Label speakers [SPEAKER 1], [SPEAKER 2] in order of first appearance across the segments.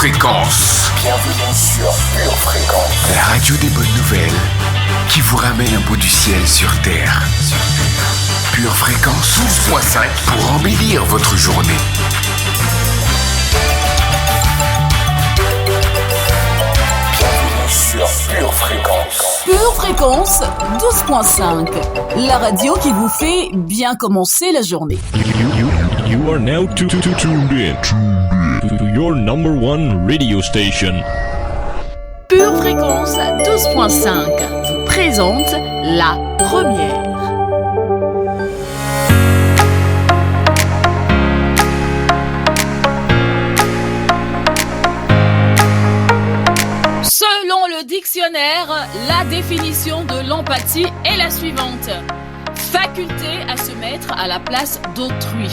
[SPEAKER 1] Fréquence.
[SPEAKER 2] Bienvenue sur Pure Fréquence.
[SPEAKER 1] La radio des bonnes nouvelles qui vous ramène un bout du ciel sur Terre. Pure Fréquence 12.5 pour embellir votre journée.
[SPEAKER 2] Bienvenue sur Pure Fréquence.
[SPEAKER 3] Pure Fréquence 12.5. La radio qui vous fait bien commencer la journée.
[SPEAKER 4] You are now tuned in to your number one radio station.
[SPEAKER 3] Pure Fréquence 12.5 vous présente la première. Selon le dictionnaire, la définition de l'empathie est la suivante. Faculté à se mettre à la place d'autrui.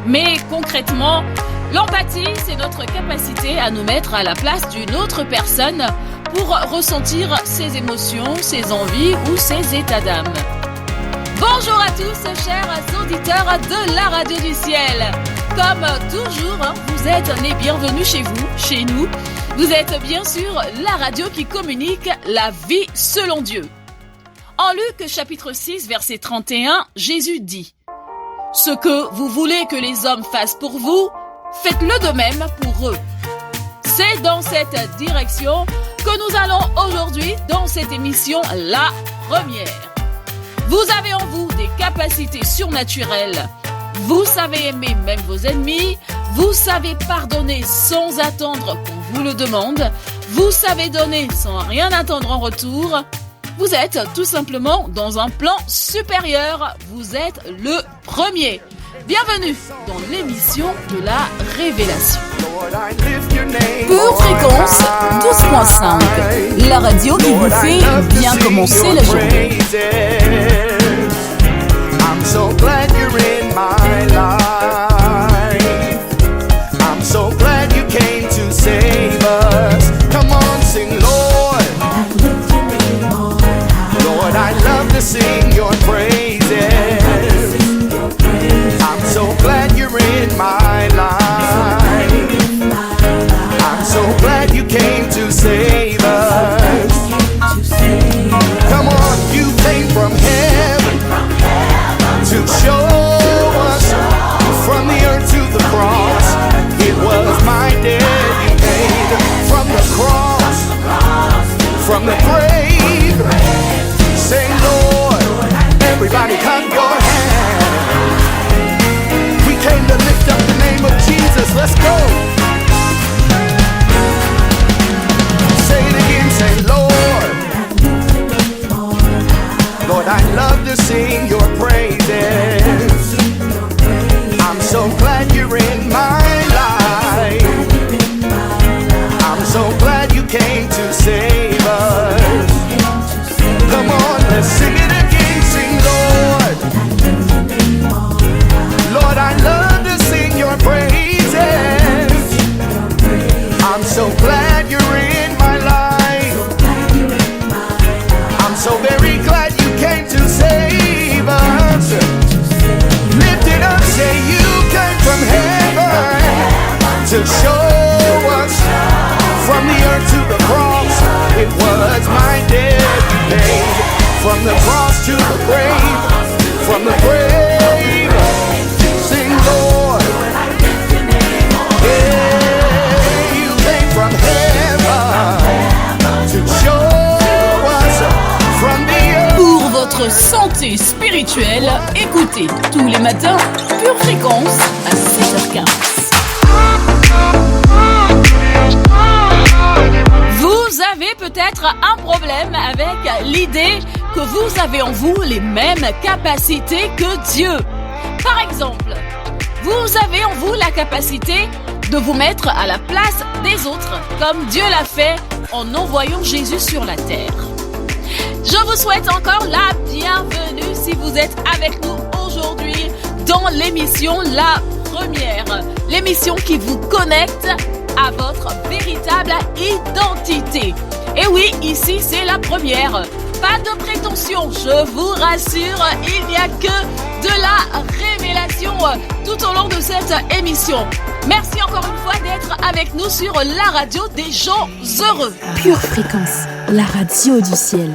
[SPEAKER 3] Mais concrètement, l'empathie, c'est notre capacité à nous mettre à la place d'une autre personne pour ressentir ses émotions, ses envies ou ses états d'âme. Bonjour à tous, chers auditeurs de la Radio du Ciel. Comme toujours, vous êtes les bienvenus chez vous, chez nous. Vous êtes bien sûr la radio qui communique la vie selon Dieu. En Luc chapitre 6, verset 31, Jésus dit « Ce que vous voulez que les hommes fassent pour vous, faites-le de même pour eux. » C'est dans cette direction que nous allons aujourd'hui dans cette émission La Première. Vous avez en vous des capacités surnaturelles. Vous savez aimer même vos ennemis. Vous savez pardonner sans attendre qu'on vous le demande. Vous savez donner sans rien attendre en retour. Vous êtes tout simplement dans un plan supérieur. Vous êtes le premier. Bienvenue dans l'émission de la Révélation. Pure Fréquence 12.5. La radio qui vous fait bien commencer la journée.
[SPEAKER 5] I'm so glad you're in my life. I'm so glad you came to save us. Come on, sing, Lord. Lord, I love to sing your praises. I'm so glad you're in my life. I'm so glad you came to save us. Come on, you came from heaven to show us from the earth to the cross. It was my debt you paid from the cross, from the grave. Say, Lord, everybody clap your hands. We came to lift up the name of Jesus. Let's go. Say it again, say, Lord. Lord, I love to sing your praises. I'm so glad you're in my life. I'm so glad you came to save us. Come on, let's sing it again. Sing, Lord. Lord, I love to sing your praises. I'm so glad you're in my life. I'm so very glad you came to save us. Lift it up, say you came from heaven to show us from the earth to the cross. It was my debt you paid. From the cross to the grave, from the grave, sing, Lord. Yeah, you came from heaven to show us from the earth.
[SPEAKER 3] Pour votre santé spirituelle, écoutez tous les matins Pure Fréquence à 7h15. Vous avez peut-être un problème avec l'idée que vous avez en vous les mêmes capacités que Dieu. Par exemple, vous avez en vous la capacité de vous mettre à la place des autres, comme Dieu l'a fait en envoyant Jésus sur la terre. Je vous souhaite encore la bienvenue si vous êtes avec nous aujourd'hui dans l'émission La Première. L'émission qui vous connecte à votre véritable identité. Et oui, ici c'est la première. Pas de prétention, je vous rassure, il n'y a que de la révélation tout au long de cette émission. Merci encore une fois d'être avec nous sur la radio des gens heureux.
[SPEAKER 6] Pure Fréquence, la radio du ciel.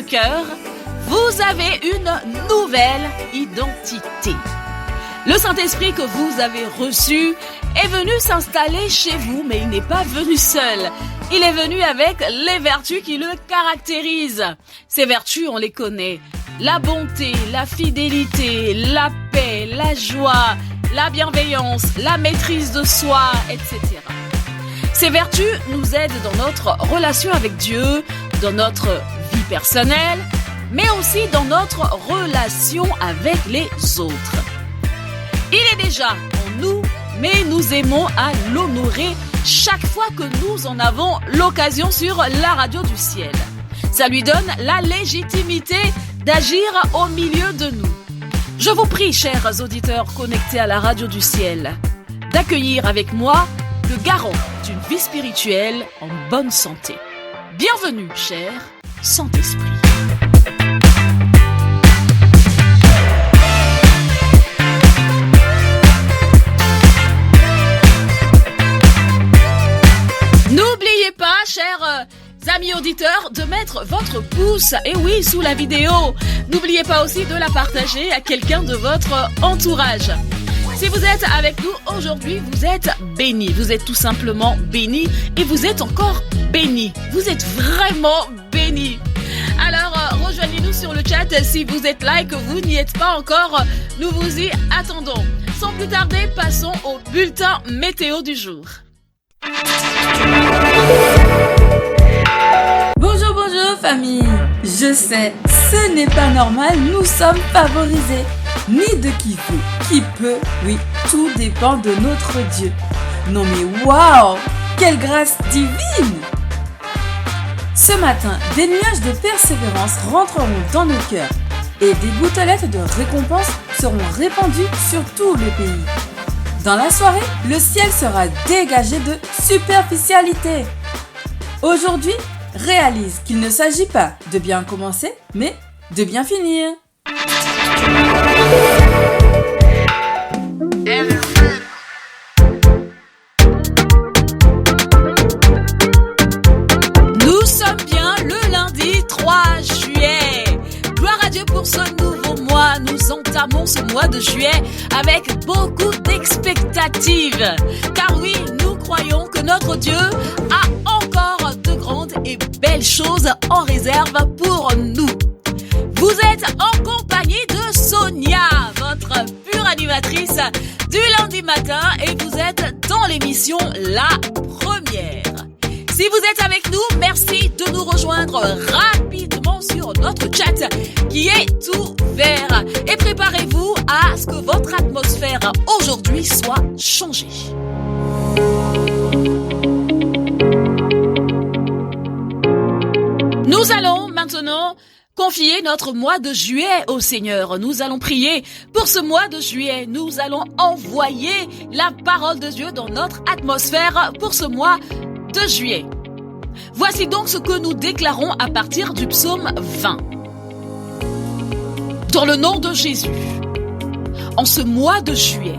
[SPEAKER 3] Cœur, vous avez une nouvelle identité. Le Saint-Esprit que vous avez reçu est venu s'installer chez vous, mais il n'est pas venu seul. Il est venu avec les vertus qui le caractérisent. Ces vertus, on les connaît. La bonté, la fidélité, la paix, la joie, la bienveillance, la maîtrise de soi, etc. Ces vertus nous aident dans notre relation avec Dieu, dans notre vie personnelle, mais aussi dans notre relation avec les autres. Il est déjà en nous, mais nous aimons à l'honorer chaque fois que nous en avons l'occasion sur la radio du ciel. Ça lui donne la légitimité d'agir au milieu de nous. Je vous prie, chers auditeurs connectés à la radio du ciel, d'accueillir avec moi le garant d'une vie spirituelle en bonne santé. Bienvenue, cher Saint-Esprit. N'oubliez pas, chers amis auditeurs, de mettre votre pouce, et oui, sous la vidéo. N'oubliez pas aussi de la partager à quelqu'un de votre entourage. Si vous êtes avec nous aujourd'hui, vous êtes bénis. Vous êtes tout simplement bénis et vous êtes encore bénis. Vous êtes vraiment bénis. Alors, rejoignez-nous sur le chat si vous êtes là et que vous n'y êtes pas encore. Nous vous y attendons. Sans plus tarder, passons au bulletin météo du jour.
[SPEAKER 7] Bonjour, bonjour famille. Je sais, ce n'est pas normal, nous sommes favorisés. Ni de qui veut, qui peut, oui, tout dépend de notre Dieu. Non mais waouh, quelle grâce divine! Ce matin, des nuages de persévérance rentreront dans nos cœurs et des gouttelettes de récompense seront répandues sur tout le pays. Dans la soirée, le ciel sera dégagé de superficialité. Aujourd'hui, réalise qu'il ne s'agit pas de bien commencer, mais de bien finir.
[SPEAKER 3] Nous sommes bien le lundi 3 juillet. Gloire à Dieu pour ce nouveau mois. Nous entamons ce mois de juillet avec beaucoup d'expectatives. Car oui, nous croyons que notre Dieu a encore de grandes et belles choses en réserve pour nous. Vous êtes en compagnie de Sonia, votre pure animatrice du lundi matin, et vous êtes dans l'émission La Première. Si vous êtes avec nous, merci de nous rejoindre rapidement sur notre chat qui est ouvert. Et préparez-vous à ce que votre atmosphère aujourd'hui soit changée. Nous allons maintenant confier notre mois de juillet au Seigneur. Nous allons prier pour ce mois de juillet. Nous allons envoyer la parole de Dieu dans notre atmosphère pour ce mois de juillet. Voici donc ce que nous déclarons à partir du psaume 20. Dans le nom de Jésus, en ce mois de juillet,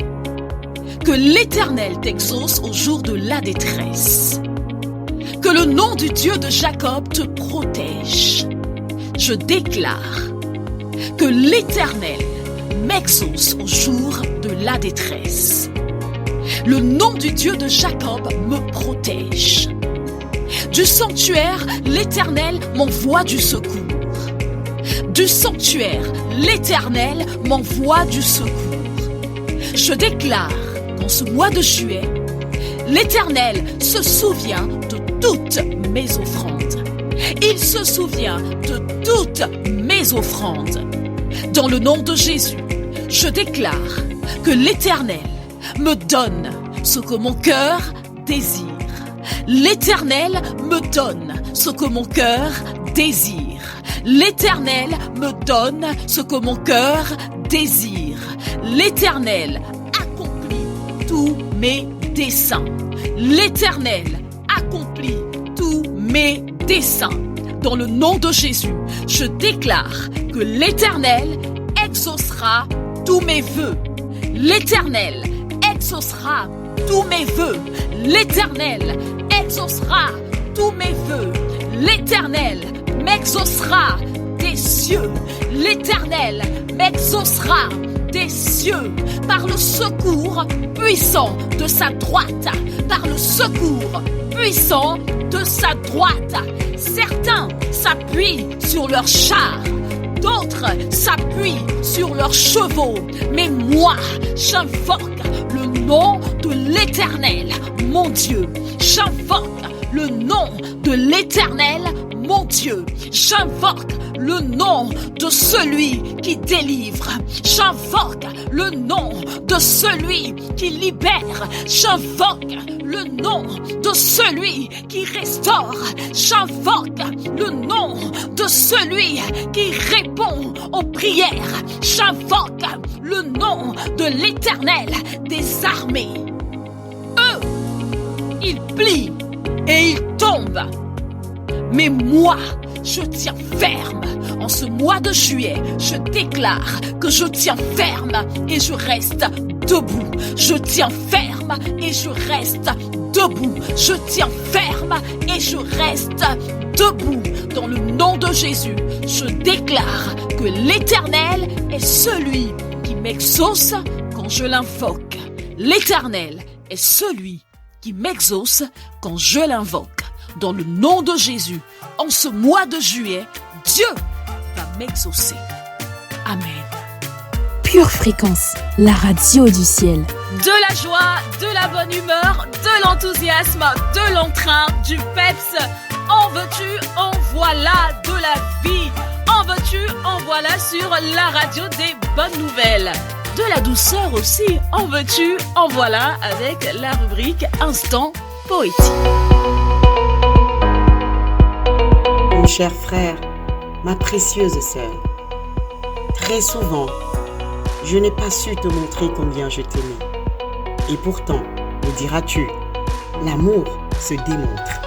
[SPEAKER 3] que l'Éternel t'exauce au jour de la détresse. Que le nom du Dieu de Jacob te protège. Je déclare que l'Éternel m'exauce au jour de la détresse. Le nom du Dieu de Jacob me protège. Du sanctuaire, l'Éternel m'envoie du secours. Du sanctuaire, l'Éternel m'envoie du secours. Je déclare qu'en ce mois de juillet, l'Éternel se souvient de toutes mes offrandes. Il se souvient de toutes mes offrandes. Dans le nom de Jésus, je déclare que l'Éternel me donne ce que mon cœur désire. L'Éternel me donne ce que mon cœur désire. L'Éternel me donne ce que mon cœur désire. L'Éternel accomplit tous mes desseins. L'Éternel accomplit tous mes desseins. Dans le nom de Jésus, je déclare que l'Éternel exaucera tous mes vœux. L'Éternel exaucera tous mes vœux. L'Éternel exaucera tous mes vœux. L'Éternel m'exaucera des cieux. L'Éternel m'exaucera des cieux par le secours puissant de sa droite. Par le secours puissant de sa droite. Certains s'appuient sur leurs chars. D'autres s'appuient sur leurs chevaux. Mais moi, j'invoque le nom de l'Éternel, mon Dieu. J'invoque le nom de l'Éternel, mon Dieu. J'invoque le nom de celui qui délivre. J'invoque le nom de celui qui libère. J'invoque le nom de celui qui restaure. J'invoque le nom de celui qui répond aux prières. J'invoque le nom de l'Éternel des armées. Eux, ils plient et ils tombent. Mais moi, je tiens ferme. En ce mois de juillet, je déclare que je tiens ferme et je reste debout. Je tiens ferme et je reste debout. Je tiens ferme et je reste debout. Dans le nom de Jésus, je déclare que l'Éternel est celui qui m'exauce quand je l'invoque. L'Éternel est celui qui m'exauce quand je l'invoque. Dans le nom de Jésus, en ce mois de juillet, Dieu va m'exaucer. Amen.
[SPEAKER 6] Pure Fréquence, la radio du ciel.
[SPEAKER 3] De la joie, de la bonne humeur, de l'enthousiasme, de l'entrain, du peps. En veux-tu, en voilà de la vie. En veux-tu, en voilà sur la radio des bonnes nouvelles. De la douceur aussi, en veux-tu, en voilà avec la rubrique Instant Poétique.
[SPEAKER 8] Mon cher frère, ma précieuse sœur, très souvent, je n'ai pas su te montrer combien je t'aimais. Et pourtant, me diras-tu, l'amour se démontre.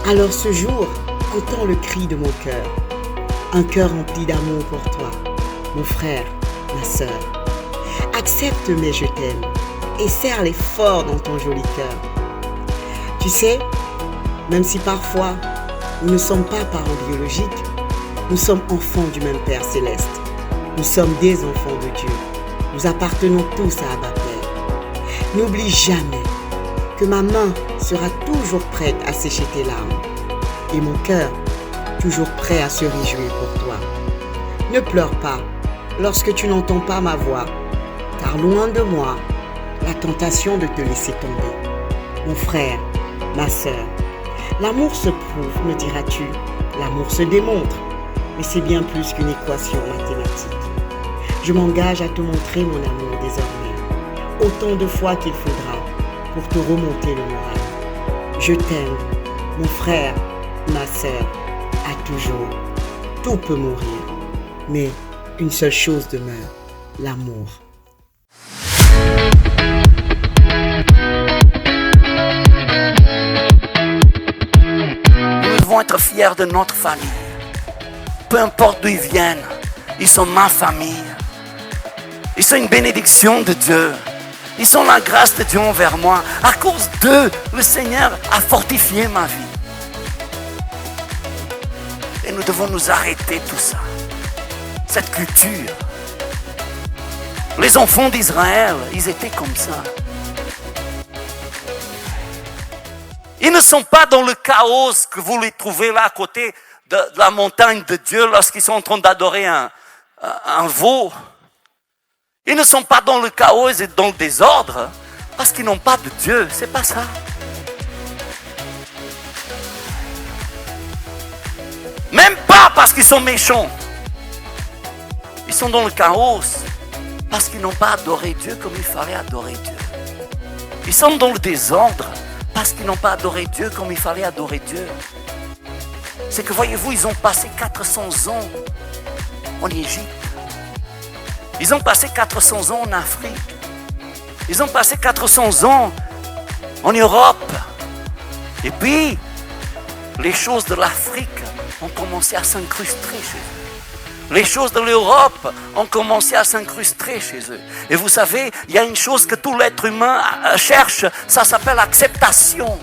[SPEAKER 8] Alors ce jour, entends le cri de mon cœur, un cœur rempli d'amour pour toi, mon frère, ma sœur. Accepte mes je t'aime et serre-les fort dans ton joli cœur. Tu sais, même si parfois nous ne sommes pas parents biologiques, nous sommes enfants du même Père céleste. Nous sommes des enfants de Dieu. Nous appartenons tous à Abba Père. N'oublie jamais que ma main sera toujours prête à sécher tes larmes et mon cœur toujours prêt à se réjouir pour toi. Ne pleure pas lorsque tu n'entends pas ma voix, car loin de moi, la tentation de te laisser tomber. Mon frère, ma sœur, L'amour se prouve, me diras-tu. L'amour se démontre. Mais c'est bien plus qu'une équation mathématique. Je m'engage à te montrer mon amour désormais, autant de fois qu'il faudra pour te remonter le moral. Je t'aime, mon frère, ma sœur, à toujours. Tout peut mourir, mais une seule chose demeure, l'amour.
[SPEAKER 9] Nous devons être fiers de notre famille. Peu importe d'où ils viennent, ils sont ma famille. Ils sont une bénédiction de Dieu. Ils sont la grâce de Dieu envers moi. À cause d'eux, le Seigneur a fortifié ma vie. Et nous devons nous arrêter tout ça. Cette culture. Les enfants d'Israël, ils étaient comme ça. Ils ne sont pas dans le chaos que vous les trouvez là à côté de la montagne de Dieu lorsqu'ils sont en train d'adorer un veau. Ils ne sont pas dans le chaos et dans le désordre parce qu'ils n'ont pas de Dieu. C'est pas ça. Même pas parce qu'ils sont méchants. Ils sont dans le chaos parce qu'ils n'ont pas adoré Dieu comme il fallait adorer Dieu. Ils sont dans le désordre parce qu'ils n'ont pas adoré Dieu comme il fallait adorer Dieu. C'est que voyez-vous, ils ont passé 400 ans en Égypte. Ils ont passé 400 ans en Afrique. Ils ont passé 400 ans en Europe. Et puis, les choses de l'Afrique ont commencé à s'incruster chez eux. Les choses de l'Europe ont commencé à s'incruster chez eux. Et vous savez, il y a une chose que tout l'être humain cherche, ça s'appelle l'acceptation.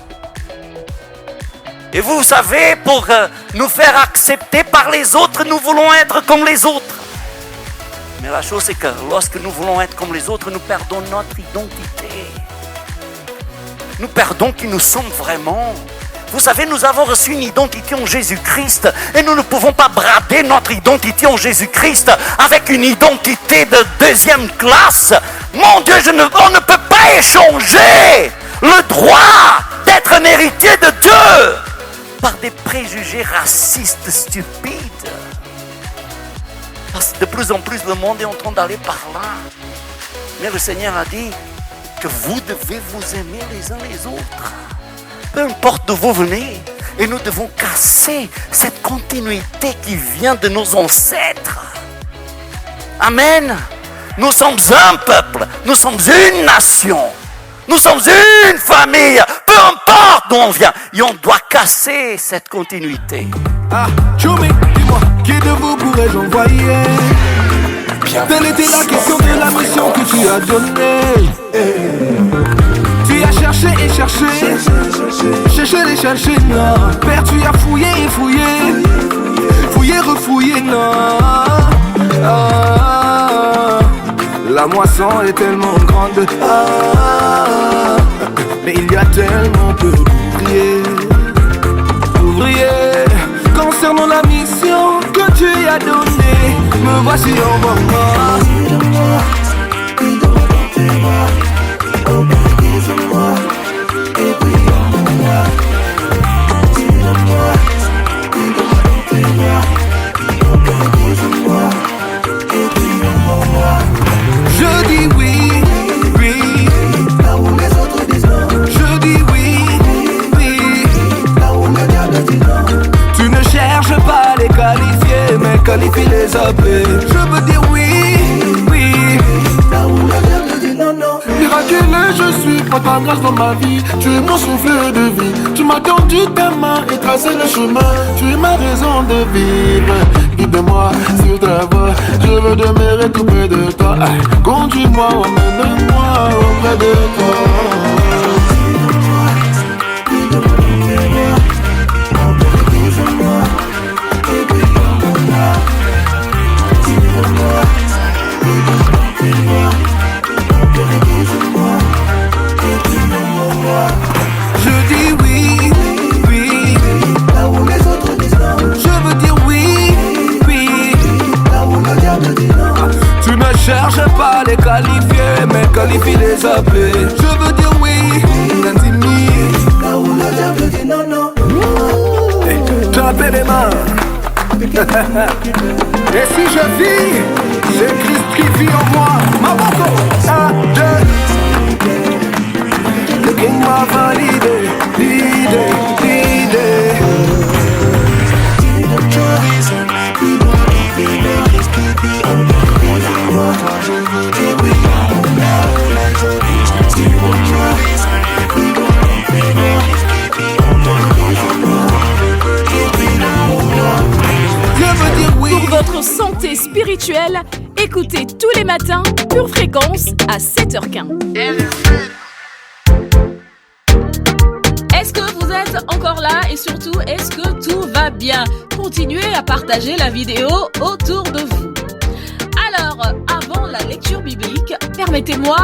[SPEAKER 9] Et vous savez, pour nous faire accepter par les autres, nous voulons être comme les autres. Mais la chose c'est que lorsque nous voulons être comme les autres, nous perdons notre identité. Nous perdons qui nous sommes vraiment. Vous savez, nous avons reçu une identité en Jésus-Christ et nous ne pouvons pas brader notre identité en Jésus-Christ avec une identité de deuxième classe. Mon Dieu, on ne peut pas échanger le droit d'être un héritier de Dieu par des préjugés racistes stupides. Parce que de plus en plus, le monde est en train d'aller par là. Mais le Seigneur a dit que vous devez vous aimer les uns les autres. Peu importe d'où vous venez. Et nous devons casser cette continuité qui vient de nos ancêtres. Amen. Nous sommes un peuple. Nous sommes une nation. Nous sommes une famille. Peu importe d'où on vient. Et on doit casser cette continuité.
[SPEAKER 5] Ah, Choumi, dis-moi, qui de vous pourrais-je envoyer? Telle était la question de la mission que tu as donnée. Tu as cherché et cherché, cherché et cherché, non. Père, tu as fouillé et fouillé, fouillé, refouillé, non. Ah, la moisson est tellement grande, ah, mais il y a tellement peu d'ouvriers. Concernant la mission que tu as donnée, me voici en moment. Je dis oui, oui, là où les autres disent non. Je dis oui, oui, là où le diable dit non. Tu ne cherches pas à les qualifier, mais qualifie les appeler. Je veux dire oui, oui, là où le diable dit non, non. Miraculeux, je suis pour ta grâce dans ma vie. Tu es mon souffle de vie. Tu m'as tendu ta main et tracé le chemin. Tu es ma raison de vivre. Guide-moi sur ta voie. Je veux demeurer tout près de toi. Conduis-moi, emmène-moi auprès de toi. Je dis oui, oui, là où les autres disent non. Je veux dire oui, oui, là où le diable dit non. Tu ne cherches pas à les qualifier, mais qualifie les appeler. Je veux dire oui, là où le diable dit non, non. taper les mains. Et si je vis, c'est Christ qui vit en moi. Ma boko. 1, 2. Le King m'a validé, l'idée.
[SPEAKER 3] Pour votre santé spirituelle, écoutez tous les matins Pure Fréquence à 7h15. Est-ce que vous êtes encore là et surtout, est-ce que tout va bien? Continuez à partager la vidéo autour de vous. Alors, avant la lecture biblique, permettez-moi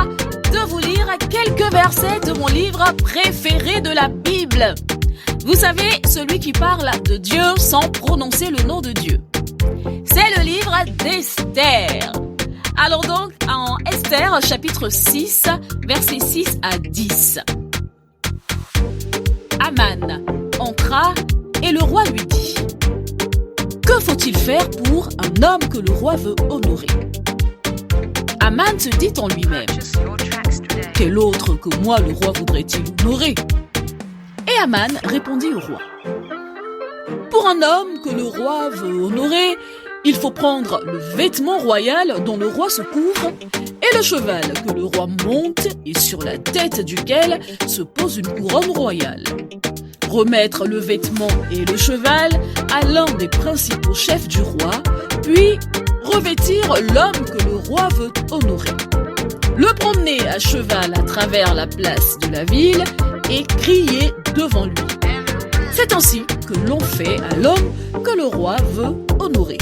[SPEAKER 3] de vous lire quelques versets de mon livre préféré de la Bible. Vous savez, celui qui parle de Dieu sans prononcer le nom de Dieu. C'est le livre d'Esther. Allons donc en Esther, chapitre 6, versets 6 à 10. Aman entra et le roi lui dit: que faut-il faire pour un homme que le roi veut honorer? Aman se dit en lui-même: quel autre que moi le roi voudrait-il honorer? Et Aman répondit au roi: pour un homme que le roi veut honorer, il faut prendre le vêtement royal dont le roi se couvre et le cheval que le roi monte et sur la tête duquel se pose une couronne royale. Remettre le vêtement et le cheval à l'un des principaux chefs du roi, puis revêtir l'homme que le roi veut honorer. Le promener à cheval à travers la place de la ville et crier devant lui. C'est ainsi que l'on fait à l'homme que le roi veut honorer.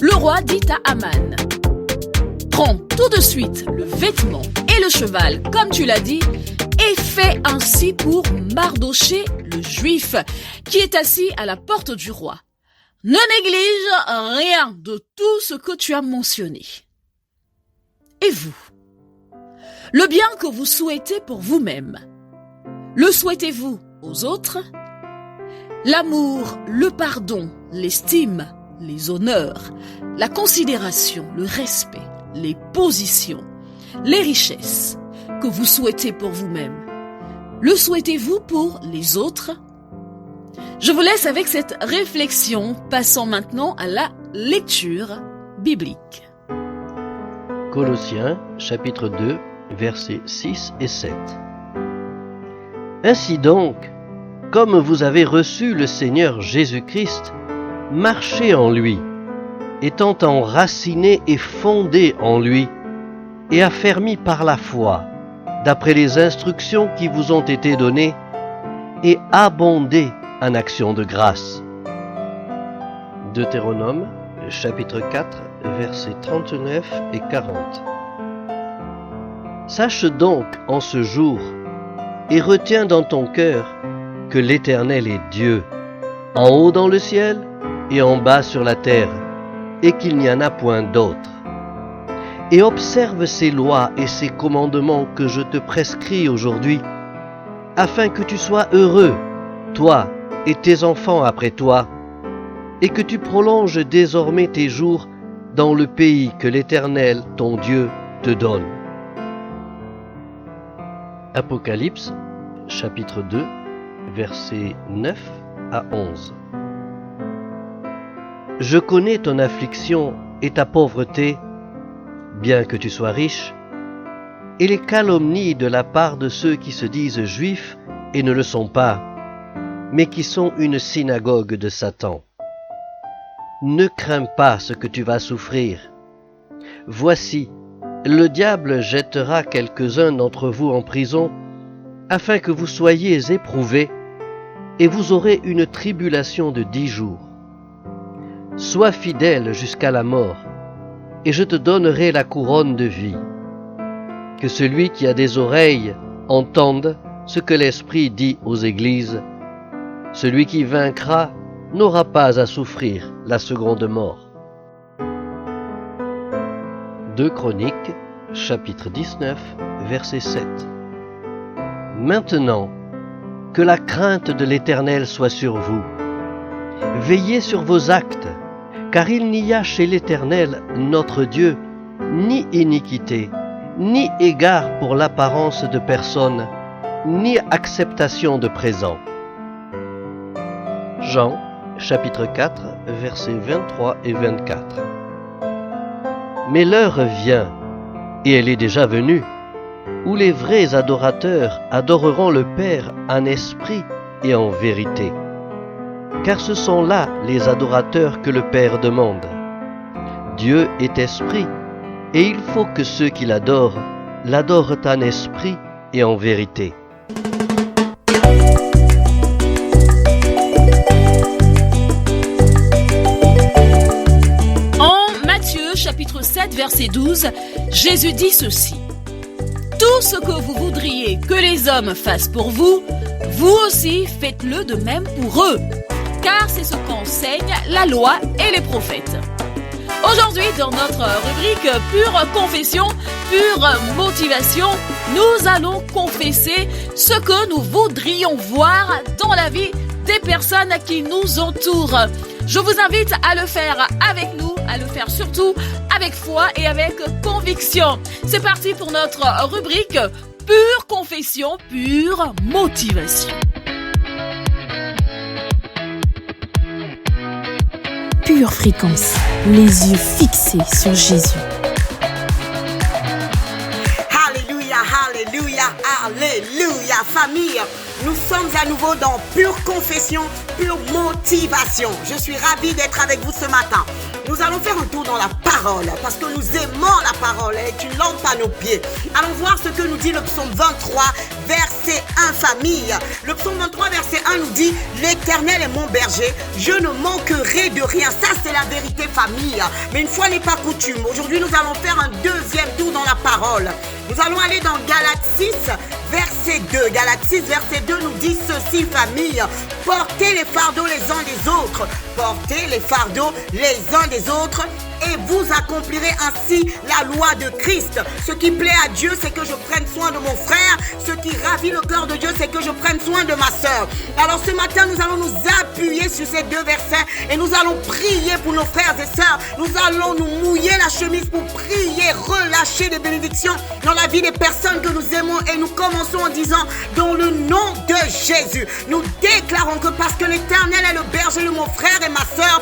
[SPEAKER 3] Le roi dit à Aman: prends tout de suite le vêtement et le cheval, comme tu l'as dit, et fais ainsi pour Mardoché le juif, qui est assis à la porte du roi. Ne néglige rien de tout ce que tu as mentionné. Et vous? Le bien que vous souhaitez pour vous-même, le souhaitez-vous aux autres? L'amour, le pardon, l'estime, les honneurs, la considération, le respect, les positions, les richesses que vous souhaitez pour vous-même, le souhaitez-vous pour les autres? Je vous laisse avec cette réflexion, passant maintenant à la lecture biblique.
[SPEAKER 10] Colossiens, chapitre 2, versets 6 et 7. Ainsi donc, comme vous avez reçu le Seigneur Jésus-Christ, marchez en lui, étant enracinés et fondés en lui, et affermis par la foi, d'après les instructions qui vous ont été données, et abondez en actions de grâce. Deutéronome, chapitre 4, versets 39 et 40. Sache donc en ce jour, et retiens dans ton cœur, que l'Éternel est Dieu, en haut dans le ciel et en bas sur la terre, et qu'il n'y en a point d'autre. Et observe ces lois et ces commandements que je te prescris aujourd'hui, afin que tu sois heureux, toi et tes enfants après toi, et que tu prolonges désormais tes jours dans le pays que l'Éternel, ton Dieu, te donne. Apocalypse, chapitre 2, versets 9 à 11. Je connais ton affliction et ta pauvreté, bien que tu sois riche, et les calomnies de la part de ceux qui se disent juifs et ne le sont pas, mais qui sont une synagogue de Satan. Ne crains pas ce que tu vas souffrir. Voici, le diable jettera quelques-uns d'entre vous en prison, afin que vous soyez éprouvés, et vous aurez une tribulation de 10 jours. Sois fidèle jusqu'à la mort, et je te donnerai la couronne de vie. Que celui qui a des oreilles entende ce que l'Esprit dit aux églises. Celui qui vaincra n'aura pas à souffrir la seconde mort. 2 Chroniques, chapitre 19, verset 7. Maintenant, que la crainte de l'Éternel soit sur vous. Veillez sur vos actes, car il n'y a chez l'Éternel, notre Dieu, ni iniquité, ni égard pour l'apparence de personne, ni acceptation de présent. Jean, chapitre 4, versets 23 et 24. Mais l'heure vient, et elle est déjà venue, où les vrais adorateurs adoreront le Père en esprit et en vérité. Car ce sont là les adorateurs que le Père demande. Dieu est esprit, et il faut que ceux qui l'adorent en esprit et en vérité.
[SPEAKER 3] En Matthieu chapitre 7 verset 12, Jésus dit ceci: tout ce que vous voudriez que les hommes fassent pour vous, vous aussi faites-le de même pour eux, car c'est ce qu'enseignent la loi et les prophètes. Aujourd'hui, dans notre rubrique Pure Confession, Pure Motivation, nous allons confesser ce que nous voudrions voir dans la vie des personnes qui nous entourent. Je vous invite à le faire avec nous, à le faire surtout avec foi et avec conviction. C'est parti pour notre rubrique Pure Confession, Pure Motivation.
[SPEAKER 6] Pure Fréquence, les yeux fixés sur Jésus.
[SPEAKER 8] Alléluia, alléluia, alléluia, famille. Nous sommes à nouveau dans Pure Confession, Pure Motivation. Je suis ravie d'être avec vous ce matin. Nous allons faire un tour dans la parole parce que nous aimons la parole. Elle est une lampe à nos pieds. Allons voir ce que nous dit le psaume 23, verset 1, famille. Le psaume 23, verset 1 nous dit: l'Éternel est mon berger, je ne manquerai de rien. Ça, c'est la vérité, famille. Mais une fois n'est pas coutume, aujourd'hui, nous allons faire un deuxième tour dans la parole. Nous allons aller dans Galates 6, verset 2. Galates 6, verset 2 nous dit ceci, famille: portez les fardeaux les uns des autres. Portez les fardeaux les uns des autres et vous accomplirez ainsi la loi de Christ. Ce qui plaît à Dieu, c'est que je prenne soin de mon frère. Ce qui ravit le cœur de Dieu, c'est que je prenne soin de ma sœur. Alors ce matin, nous allons nous appuyer sur ces deux versets et nous allons prier pour nos frères et sœurs. Nous allons nous mouiller la chemise pour prier, relâcher des bénédictions dans la vie des personnes que nous aimons. Et nous commençons en disant: dans le nom de Jésus, nous déclarons que parce que l'Éternel est le berger de mon frère et ma sœur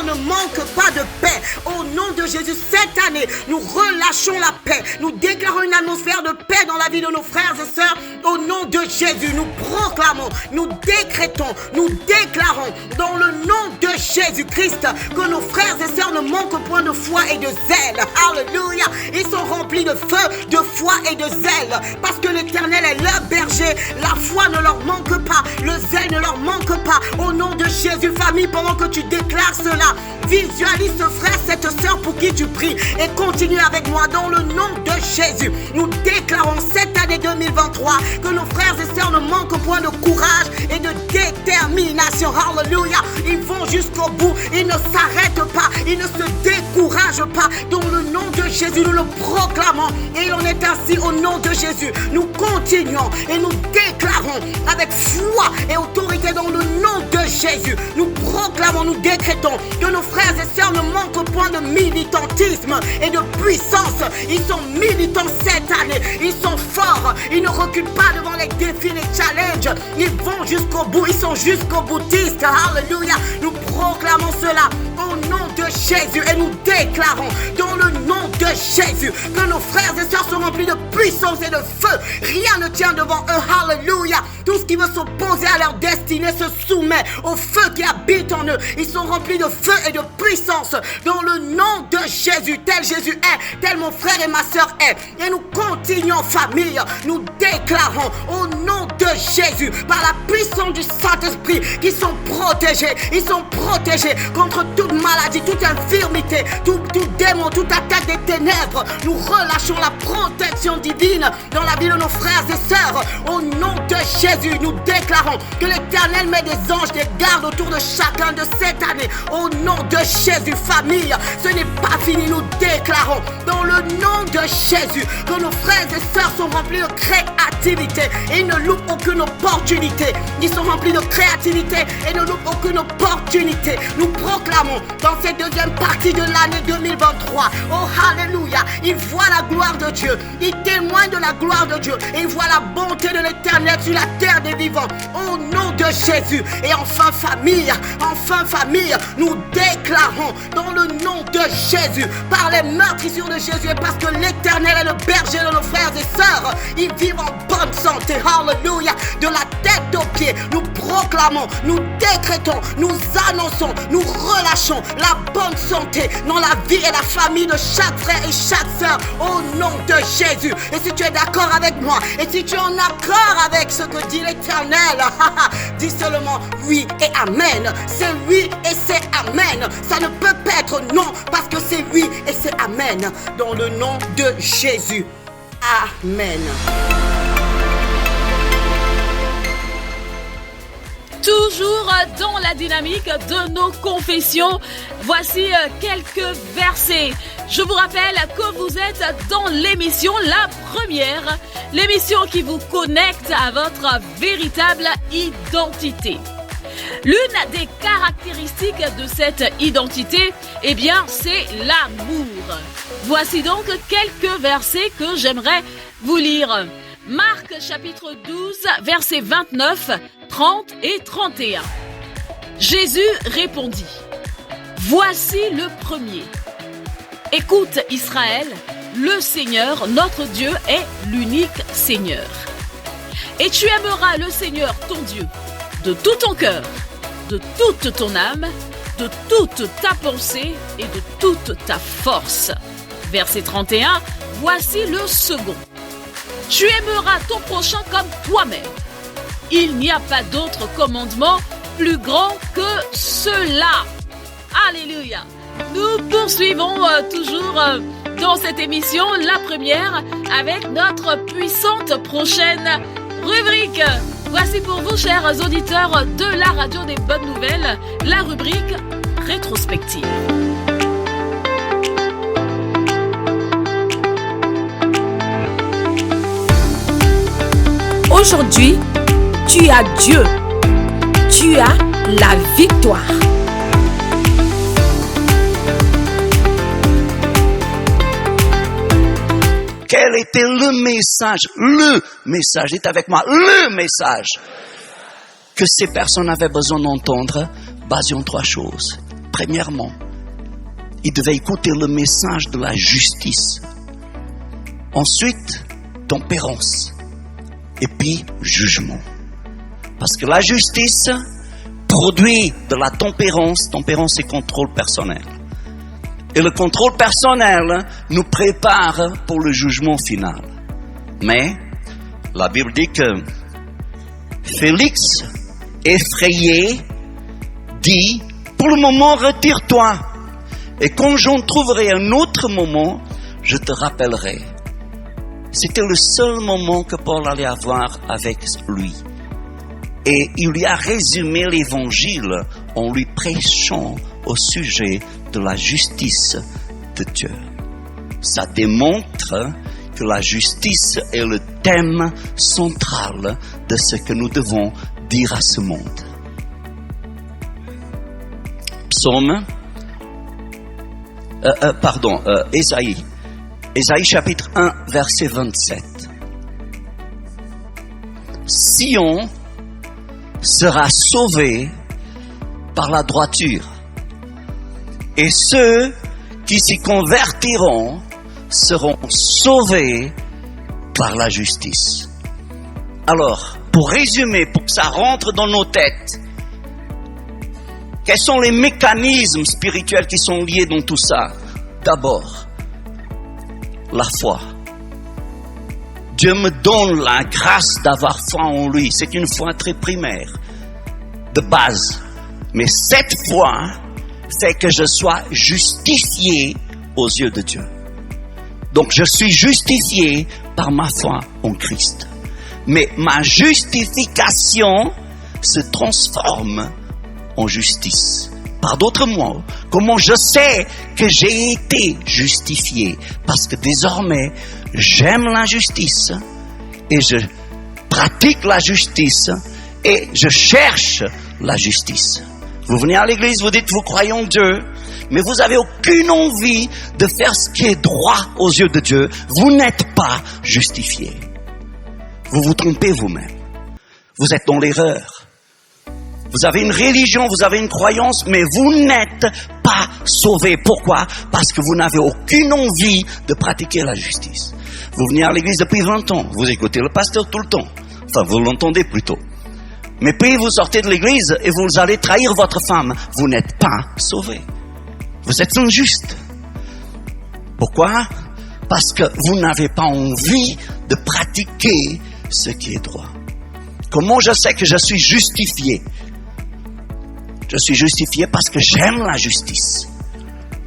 [SPEAKER 8] ne manquent pas de paix. Au nom de Jésus, cette année, nous relâchons la paix. Nous déclarons une atmosphère de paix dans la vie de nos frères et sœurs. Au nom de Jésus, nous proclamons, nous décrétons, nous déclarons dans le nom de Jésus-Christ que nos frères et sœurs ne manquent point de foi et de zèle. Alléluia. Ils sont remplis de feu, de foi et de zèle parce que l'Éternel est leur berger. La foi ne leur manque pas, le zèle ne leur manque pas. Au nom de Jésus, famille, pendant que tu déclares cela, visualise ce frère, cette sœur pour qui tu pries et continue avec moi dans le nom de Jésus. Nous déclarons cette année 2023 que nos frères et sœurs ne manquent point de courage et de détermination. Alléluia. Ils vont jusqu'au bout, ils ne s'arrêtent pas, ils ne se découragent pas. Dans le nom de Jésus, nous le proclamons et il en est ainsi au nom de Jésus. Nous continuons et nous déclarons avec foi et autorité dans le nom de Jésus. Nous proclamons, nous décrétons que nos frères et sœurs ne manquent point de militantisme et de puissance. Ils sont militants cette année. Ils sont forts. Ils ne reculent pas devant les défis, les challenges. Ils vont jusqu'au bout. Ils sont jusqu'au boutiste. Alléluia. Nous proclamons cela au nom de Jésus et nous déclarons dans le nom de Jésus que nos frères et sœurs sont remplis de puissance et de feu. Rien ne tient devant eux. Alléluia. Tout ce qui veut s'opposer à leur destinée se soumet au feu qui habite en eux. Ils sont remplis de feu et de puissance dans le nom de Jésus. Tel Jésus est, tel mon frère et ma sœur est. Et nous continuons, famille. Nous déclarons au nom de Jésus, par la puissance du Saint-Esprit, qu'ils sont protégés. Ils sont protégés contre toute maladie, toute infirmité, tout démon, toute attaque des ténèbres. ténèbres. Nous relâchons la protection divine dans la vie de nos frères et sœurs. Au nom de Jésus, nous déclarons que l'Éternel met des anges, des gardes autour de chacun de cette année. Au nom de Jésus, famille, ce n'est pas fini. Nous déclarons dans le nom de Jésus que nos frères et sœurs sont remplis de créativité et ils ne loupent aucune opportunité. Ils sont remplis de créativité et ne loupent aucune opportunité. Nous proclamons dans cette deuxième partie de l'année 2023, oh alléluia, ils voient la gloire de Dieu, ils témoignent de la gloire de Dieu et ils voient la bonté de l'Éternel sur la terre des vivants. Au nom de Jésus. Et enfin famille, nous déclarons dans le nom de Jésus, par les meurtrissures de Jésus et parce que l'Éternel est le berger de nos frères et sœurs, ils vivent en bonne santé. Alléluia. De la tête aux pieds, nous proclamons, nous décrétons, nous annonçons, nous relâchons la bonne santé dans la vie et la famille de chaque frère et chaque sœur au nom de Jésus. Et si tu es d'accord avec moi, et si tu es en accord avec ce que dit l'Éternel, dis seulement oui et amen. C'est oui et c'est amen. Ça ne peut pas être non parce que c'est oui et c'est amen. Dans le nom de Jésus. Amen.
[SPEAKER 3] Toujours dans la dynamique de nos confessions, voici quelques versets. Je vous rappelle que vous êtes dans l'émission La Première, l'émission qui vous connecte à votre véritable identité. L'une des caractéristiques de cette identité, eh bien, c'est l'amour. Voici donc quelques versets que j'aimerais vous lire. Marc chapitre 12, versets 29, 30 et 31. Jésus répondit, « Voici le premier. Écoute Israël, le Seigneur, notre Dieu, est l'unique Seigneur. Et tu aimeras le Seigneur, ton Dieu, de tout ton cœur, de toute ton âme, de toute ta pensée et de toute ta force. » Verset 31, voici le second. Tu aimeras ton prochain comme toi-même. Il n'y a pas d'autre commandement plus grand que cela. Alléluia. Nous poursuivons toujours dans cette émission, La Première, avec notre puissante prochaine rubrique. Voici pour vous, chers auditeurs de la radio des bonnes nouvelles, la rubrique rétrospective.
[SPEAKER 6] Aujourd'hui, tu as Dieu. Tu as la victoire.
[SPEAKER 9] Quel était le message? Le message, dites avec moi, le message que ces personnes avaient besoin d'entendre, basé en trois choses. Premièrement, ils devaient écouter le message de la justice. Ensuite, tempérance. Et puis, jugement. Parce que la justice produit de la tempérance. Tempérance, c'est contrôle personnel. Et le contrôle personnel nous prépare pour le jugement final. Mais, la Bible dit que Félix, effrayé, dit, pour le moment, retire-toi. Et quand j'en trouverai un autre moment, je te rappellerai. C'était le seul moment que Paul allait avoir avec lui. Et il lui a résumé l'évangile en lui prêchant au sujet de la justice de Dieu. Ça démontre que la justice est le thème central de ce que nous devons dire à ce monde. Ésaïe chapitre 1, verset 27. Sion sera sauvé par la droiture, et ceux qui s'y convertiront seront sauvés par la justice. Alors, pour résumer, pour que ça rentre dans nos têtes, quels sont les mécanismes spirituels qui sont liés dans tout ça? D'abord, la foi. Dieu me donne la grâce d'avoir foi en lui. C'est une foi très primaire, de base. Mais cette foi fait que je sois justifié aux yeux de Dieu. Donc je suis justifié par ma foi en Christ. Mais ma justification se transforme en justice. Par d'autres mots, comment je sais que j'ai été justifié? Parce que désormais, j'aime la justice et je pratique la justice et je cherche la justice. Vous venez à l'église, vous dites vous croyez en Dieu, mais vous n'avez aucune envie de faire ce qui est droit aux yeux de Dieu. Vous n'êtes pas justifié. Vous vous trompez vous-même. Vous êtes dans l'erreur. Vous avez une religion, vous avez une croyance, mais vous n'êtes pas sauvé. Pourquoi? Parce que vous n'avez aucune envie de pratiquer la justice. Vous venez à l'église depuis 20 ans, vous écoutez le pasteur tout le temps. Enfin, vous l'entendez plutôt. Mais puis vous sortez de l'église et vous allez trahir votre femme. Vous n'êtes pas sauvé. Vous êtes injuste. Pourquoi? Parce que vous n'avez pas envie de pratiquer ce qui est droit. Comment je sais que je suis justifié? Je suis justifié parce que j'aime la justice.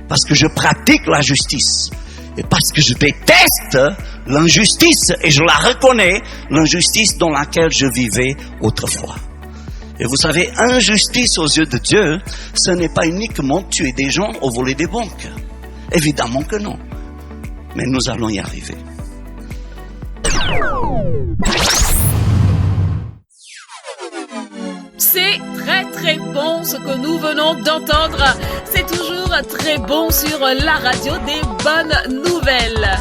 [SPEAKER 9] Parce que je pratique la justice. Et parce que je déteste l'injustice, et je la reconnais, l'injustice dans laquelle je vivais autrefois. Et vous savez, injustice aux yeux de Dieu, ce n'est pas uniquement tuer des gens ou voler des banques. Évidemment que non. Mais nous allons y arriver.
[SPEAKER 3] C'est très bon ce que nous venons d'entendre. C'est toujours très bon sur la radio des bonnes nouvelles.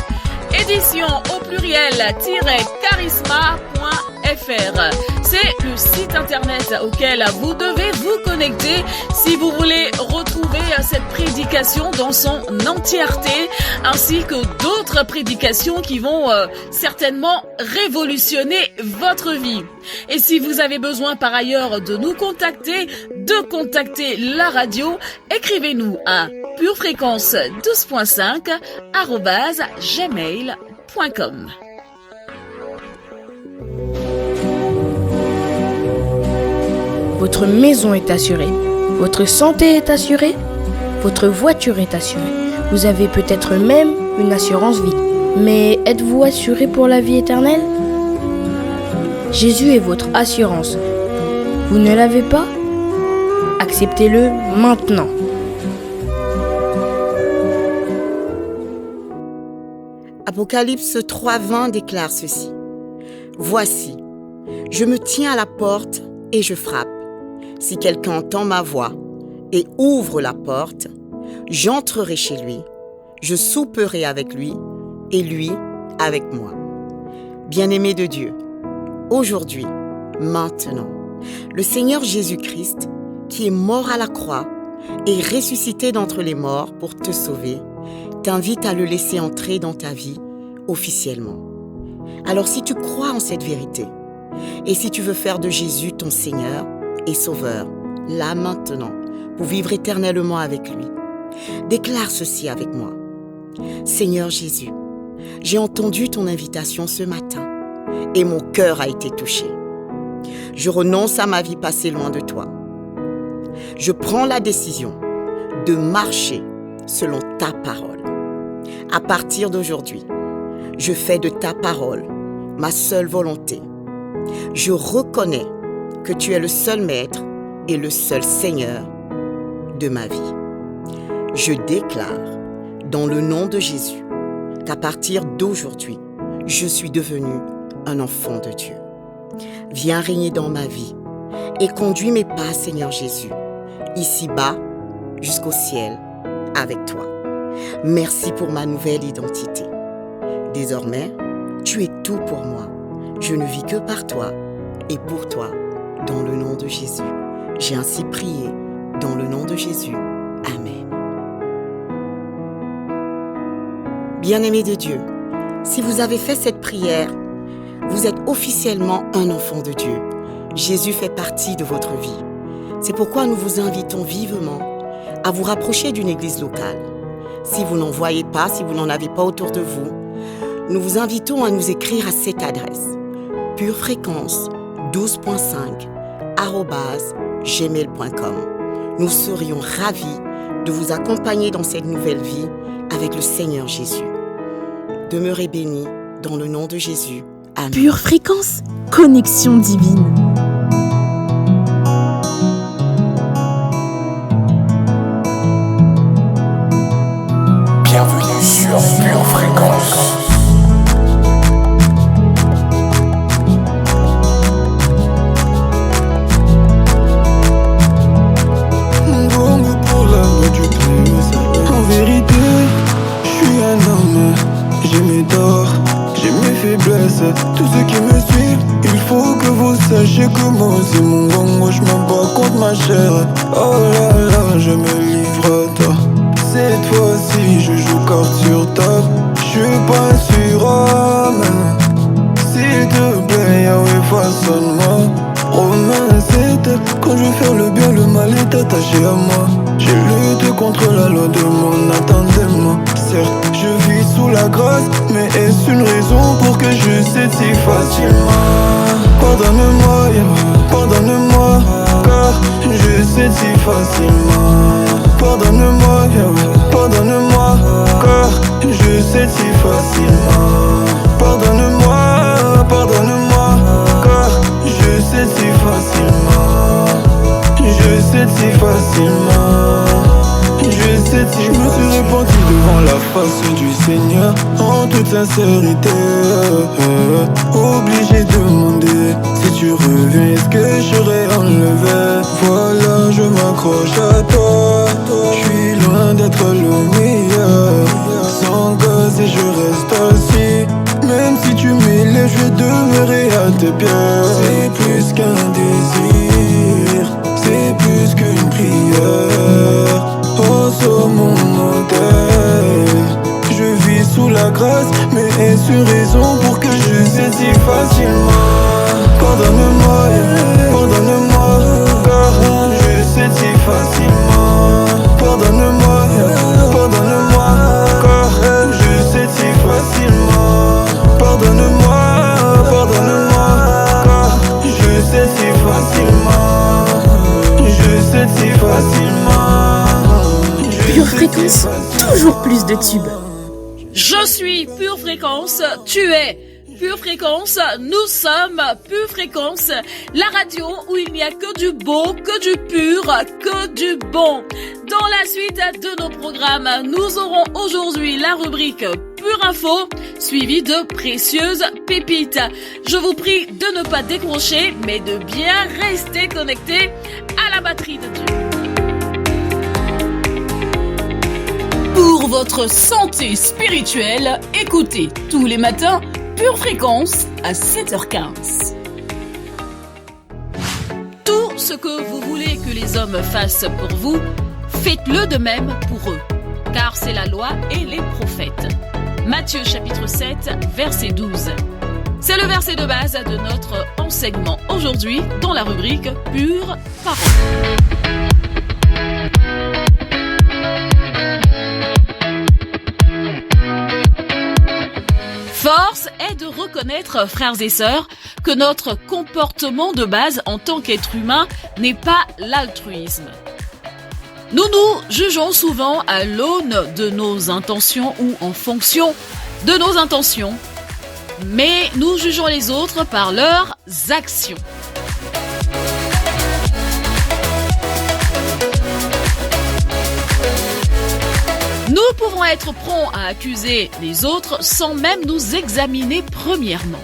[SPEAKER 3] Édition au pluriel-charisma.fr. C'est le site internet auquel vous devez vous connecter si vous voulez retrouver cette prédication dans son entièreté, ainsi que d'autres prédications qui vont certainement révolutionner votre vie. Et si vous avez besoin par ailleurs de nous contacter, de contacter la radio, écrivez-nous à purefréquence12.5@gmail.com.
[SPEAKER 6] Votre maison est assurée, votre santé est assurée, votre voiture est assurée. Vous avez peut-être même une assurance vie. Mais êtes-vous assuré pour la vie éternelle? Jésus est votre assurance. Vous ne l'avez pas? Acceptez-le maintenant.
[SPEAKER 8] Apocalypse 3:20 déclare ceci. Voici, je me tiens à la porte et je frappe. Si quelqu'un entend ma voix et ouvre la porte, j'entrerai chez lui, je souperai avec lui et lui avec moi. Bien-aimé de Dieu, aujourd'hui, maintenant, le Seigneur Jésus-Christ, qui est mort à la croix et ressuscité d'entre les morts pour te sauver, t'invite à le laisser entrer dans ta vie officiellement. Alors si tu crois en cette vérité, et si tu veux faire de Jésus ton Seigneur et Sauveur, là maintenant, pour vivre éternellement avec lui, déclare ceci avec moi. Seigneur Jésus, j'ai entendu ton invitation ce matin et mon cœur a été touché. Je renonce à ma vie passée loin de toi. Je prends la décision de marcher selon ta parole. À partir d'aujourd'hui, je fais de ta parole ma seule volonté. Je reconnais que tu es le seul maître et le seul Seigneur de ma vie. Je déclare, dans le nom de Jésus, qu'à partir d'aujourd'hui, je suis devenu un enfant de Dieu. Viens régner dans ma vie et conduis mes pas, Seigneur Jésus, ici-bas jusqu'au ciel avec toi. Merci pour ma nouvelle identité. Désormais, tu es tout pour moi. Je ne vis que par toi et pour toi, dans le nom de Jésus. J'ai ainsi prié, dans le nom de Jésus. Amen. Bien-aimés de Dieu, si vous avez fait cette prière, vous êtes officiellement un enfant de Dieu. Jésus fait partie de votre vie. C'est pourquoi nous vous invitons vivement à vous rapprocher d'une église locale. Si vous n'en voyez pas, si vous n'en avez pas autour de vous, nous vous invitons à nous écrire à cette adresse purefréquence12.5@gmail.com. Nous serions ravis de vous accompagner dans cette nouvelle vie avec le Seigneur Jésus. Demeurez bénis dans le nom de Jésus. Amen.
[SPEAKER 11] Pure fréquence, connexion divine.
[SPEAKER 2] Bienvenue sur Pure Fréquence.
[SPEAKER 12] En vérité, je suis un homme, j'ai mes torts, j'ai mes faiblesses. Tous ceux qui me suivent, il faut que vous sachiez comment c'est mon gang. Moi je me bats contre ma chair. Oh là là, je me livre à toi. Cette fois-ci, je joue carte sur table. Je suis pas un surhomme. S'il te plaît, Yahweh, façonne-moi. Romains 7, quand je veux faire le bien, le mal est attaché à moi. J'ai lutté contre la loi de mon attendement. Certes, je vis sous la grâce, mais est-ce une raison pour que je cède si facilement? Pardonne-moi, Yahweh, pardonne-moi, car je cède si facilement. Pardonne-moi, Yahweh, pardonne-moi, car je cède si facilement. Pardonne-moi, pardonne-moi, car je cède si facilement. Je cède si facilement. Je cède si je me suis repenti devant la face du Seigneur en toute sincérité. Obligé de demander si tu reviens, est-ce que je serai enlevé? Voilà, je m'accroche à toi. Je suis loin d'être le meilleur. Sans cause et je reste assis. Même si tu m'élèves, je demeurerai à tes pieds. C'est plus qu'un désir, c'est plus qu'une prière. Oh, sur mon modèle, je vis sous la grâce, mais est-ce une raison pour que je cède si facilement? Pardonne-moi, pardonne-moi, car je cède si facilement. Pardonne-moi, pardonne-moi, car je cède si facilement. Pardonne-moi, pardonne-moi, car je cède si facilement. Je cède si facilement.
[SPEAKER 11] Pure fréquence, toujours plus de tubes.
[SPEAKER 3] Je suis Pure Fréquence, tu es Pure Fréquence, nous sommes Pure Fréquence, la radio où il n'y a que du beau, que du pur, que du bon. Dans la suite de nos programmes, nous aurons aujourd'hui la rubrique Pure Info, suivie de précieuses pépites. Je vous prie de ne pas décrocher, mais de bien rester connecté à la batterie de Dieu. Pour votre santé spirituelle, écoutez tous les matins Pure Fréquence à 7h15. Tout ce que vous voulez que les hommes fassent pour vous, faites-le de même pour eux, car c'est la loi et les prophètes. Matthieu chapitre 7, verset 12. C'est le verset de base de notre enseignement aujourd'hui dans la rubrique Pure Parole. Force est de reconnaître, frères et sœurs, que notre comportement de base en tant qu'être humain n'est pas l'altruisme. Nous nous jugeons souvent à l'aune de nos intentions ou en fonction de nos intentions, mais nous jugeons les autres par leurs actions. Nous pouvons être prompts à accuser les autres sans même nous examiner premièrement.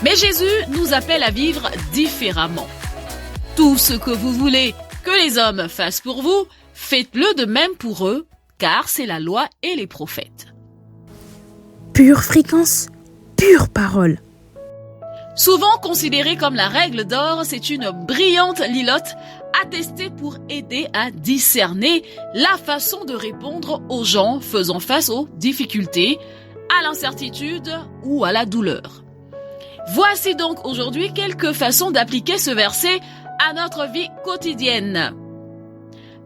[SPEAKER 3] Mais Jésus nous appelle à vivre différemment. Tout ce que vous voulez que les hommes fassent pour vous, faites-le de même pour eux, car c'est la loi et les prophètes.
[SPEAKER 11] Pure fréquence, pure parole.
[SPEAKER 3] Souvent considérée comme la règle d'or, c'est une brillante lilote attestée pour aider à discerner la façon de répondre aux gens faisant face aux difficultés, à l'incertitude ou à la douleur. Voici donc aujourd'hui quelques façons d'appliquer ce verset à notre vie quotidienne.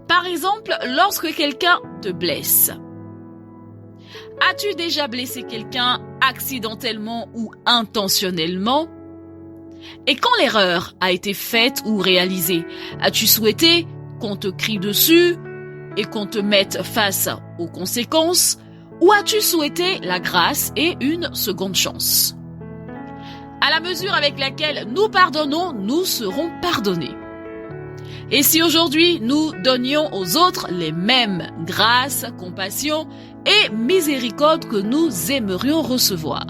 [SPEAKER 3] Par exemple, lorsque quelqu'un te blesse. As-tu déjà blessé quelqu'un accidentellement ou intentionnellement? Et quand l'erreur a été faite ou réalisée, as-tu souhaité qu'on te crie dessus et qu'on te mette face aux conséquences? Ou as-tu souhaité la grâce et une seconde chance? À la mesure avec laquelle nous pardonnons, nous serons pardonnés. Et si aujourd'hui nous donnions aux autres les mêmes grâces, compassion et miséricorde que nous aimerions recevoir?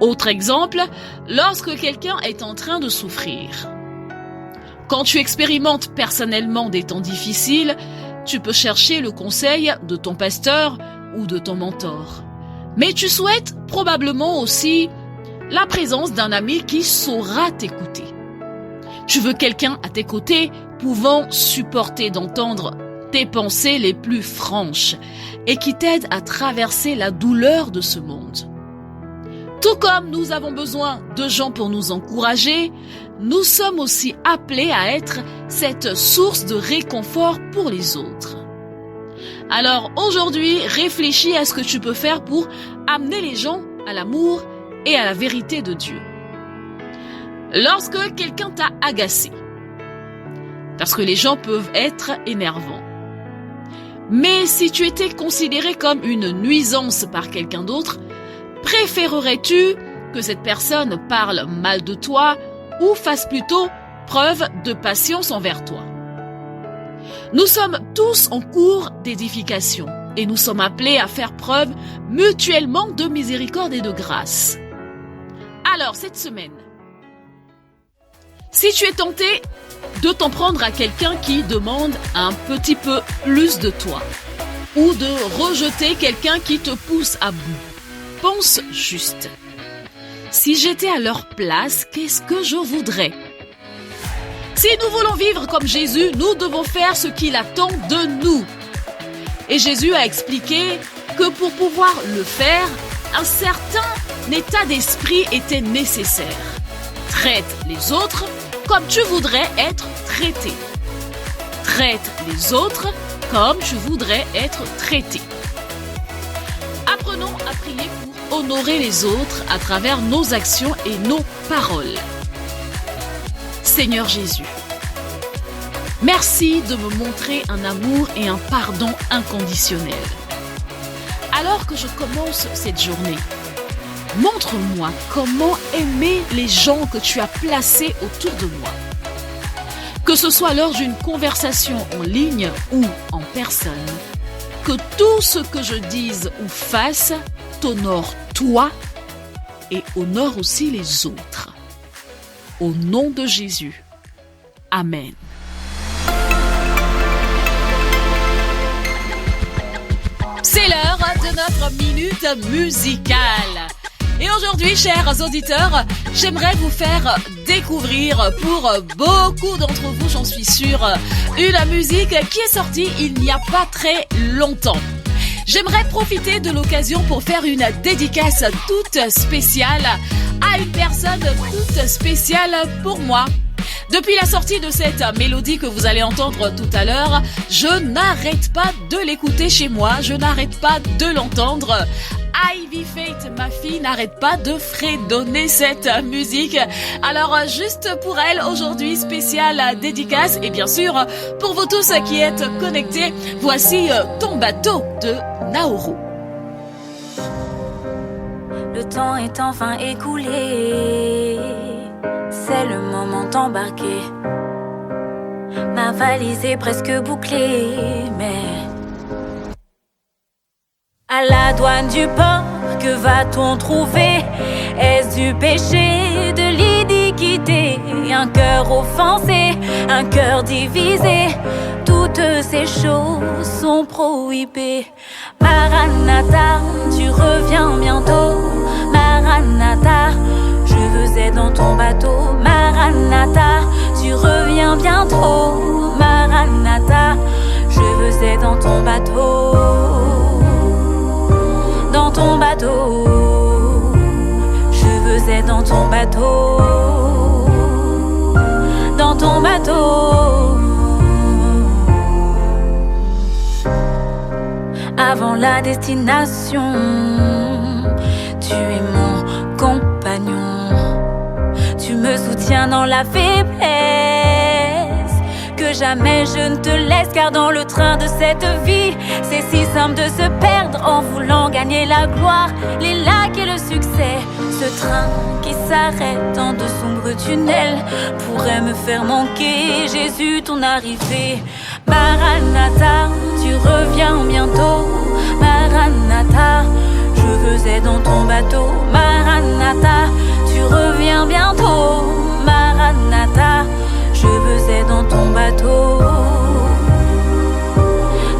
[SPEAKER 3] Autre exemple, lorsque quelqu'un est en train de souffrir. Quand tu expérimentes personnellement des temps difficiles, tu peux chercher le conseil de ton pasteur ou de ton mentor. Mais tu souhaites probablement aussi la présence d'un ami qui saura t'écouter. Tu veux quelqu'un à tes côtés pouvant supporter d'entendre tes pensées les plus franches et qui t'aide à traverser la douleur de ce monde. Tout comme nous avons besoin de gens pour nous encourager, nous sommes aussi appelés à être cette source de réconfort pour les autres. Alors aujourd'hui, réfléchis à ce que tu peux faire pour amener les gens à l'amour et à la vérité de Dieu. Lorsque quelqu'un t'a agacé, parce que les gens peuvent être énervants, mais si tu étais considéré comme une nuisance par quelqu'un d'autre, préférerais-tu que cette personne parle mal de toi ou fasse plutôt preuve de patience envers toi? Nous sommes tous en cours d'édification et nous sommes appelés à faire preuve mutuellement de miséricorde et de grâce. Alors, cette semaine, si tu es tenté de t'en prendre à quelqu'un qui demande un petit peu plus de toi ou de rejeter quelqu'un qui te pousse à bout, pense juste. Si j'étais à leur place, qu'est-ce que je voudrais? Si nous voulons vivre comme Jésus, nous devons faire ce qu'il attend de nous. Et Jésus a expliqué que pour pouvoir le faire, un certain état d'esprit était nécessaire. Traite les autres comme tu voudrais être traité. Traite les autres comme tu voudrais être traité. Apprenons à prier pour honorer les autres à travers nos actions et nos paroles. Seigneur Jésus, merci de me montrer un amour et un pardon inconditionnel. Alors que je commence cette journée, montre-moi comment aimer les gens que tu as placés autour de moi. Que ce soit lors d'une conversation en ligne ou en personne, que tout ce que je dise ou fasse t'honore toi et honore aussi les autres. Au nom de Jésus. Amen. C'est l'heure de notre minute musicale. Et aujourd'hui, chers auditeurs, j'aimerais vous faire découvrir, pour beaucoup d'entre vous, j'en suis sûre, une musique qui est sortie il n'y a pas très longtemps. J'aimerais profiter de l'occasion pour faire une dédicace toute spéciale à une personne toute spéciale pour moi. Depuis la sortie de cette mélodie que vous allez entendre tout à l'heure, je n'arrête pas de l'écouter chez moi, je n'arrête pas de l'entendre. Ivy Faith, ma fille, n'arrête pas de fredonner cette musique. Alors, juste pour elle, aujourd'hui, spéciale dédicace. Et bien sûr, pour vous tous qui êtes connectés, voici Ton bateau de Nauru.
[SPEAKER 13] Le temps est enfin écoulé, c'est le moment d'embarquer. Ma valise est presque bouclée, mais à la douane du port, que va-t-on trouver? Est-ce du péché, de l'iniquité? Un cœur offensé, un cœur divisé, toutes ces choses sont prohibées. Maranatha, tu reviens bientôt. Maranatha, je veux être dans ton bateau. Maranatha, tu reviens bientôt. Maranatha, je veux être dans ton bateau. Dans ton bateau, je veux être dans ton bateau. Dans ton bateau. Avant la destination, tu es mon compagnon. Tu me soutiens dans la faiblesse. Que que jamais je ne te laisse, car dans le train de cette vie, c'est si simple de se perdre en voulant gagner la gloire, les lacs et le succès. Ce train qui s'arrête dans de sombres tunnels pourrait me faire manquer, Jésus, ton arrivée. Maranatha, tu reviens bientôt. Maranatha, je veux être dans ton bateau. Maranatha, tu reviens bientôt. Maranatha, je veux être dans ton bateau.